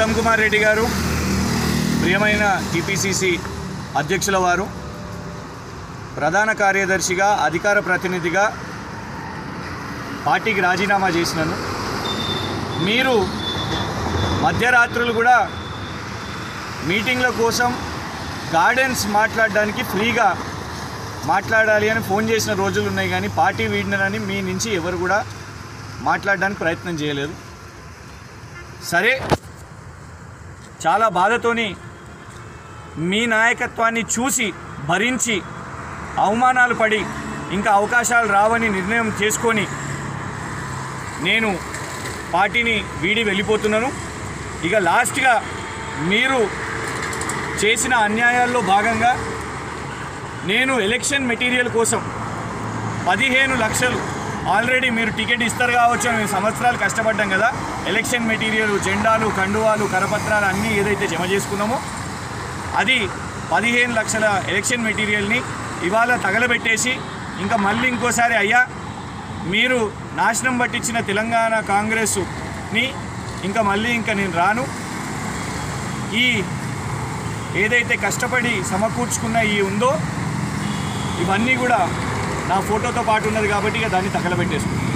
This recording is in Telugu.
ఉత్తమ్ కుమార్ రెడ్డి గారు, ప్రియమైన టీపీసీసీ అధ్యక్షుల వారు, ప్రధాన కార్యదర్శిగా అధికార ప్రతినిధిగా పార్టీకి రాజీనామా చేసినాను. మీరు మధ్యరాత్రులు కూడా మీటింగ్ల కోసం గార్డెన్స్ మాట్లాడడానికి ఫ్రీగా మాట్లాడాలి అని ఫోన్ చేసిన రోజులు ఉన్నాయి, కానీ పార్టీ వీడినని మీ నుంచి ఎవరు కూడా మాట్లాడడానికి ప్రయత్నం చేయలేదు. సరే, చాలా బాధతోని మీ నాయకత్వాన్ని చూసి భరించి అవమానాలు పడి ఇంకా అవకాశాలు రావని నిర్ణయం చేసుకొని నేను పార్టీని వీడి వెళ్ళిపోతున్నాను. ఇక లాస్ట్గా మీరు చేసిన అన్యాయాల్లో భాగంగా నేను ఎలక్షన్ మెటీరియల్ కోసం 15 లక్షలు ఆల్రెడీ మీరు టికెట్ ఇస్తారు కావచ్చు, మేము సంవత్సరాలు కష్టపడ్డాం కదా, ఎలక్షన్ మెటీరియల్, జెండాలు, కండువాలు, కరపత్రాలు అన్నీ ఏదైతే జమ చేసుకున్నామో అది 15 లక్షల ఎలక్షన్ మెటీరియల్ని ఇవాళ తగలబెట్టేసి ఇంకా మళ్ళీ ఇంకోసారి అయ్యా మీరు నాశనం పట్టించిన తెలంగాణ కాంగ్రెస్ని ఇంకా మళ్ళీ నేను రాను, ఈ ఏదైతే కష్టపడి సమకూర్చుకున్న ఈ ఉందో ఇవన్నీ కూడా నా ఫోటోతో పాటు ఉన్నది కాబట్టి ఇక దాన్ని తగలబెట్టేసుకుంటాను.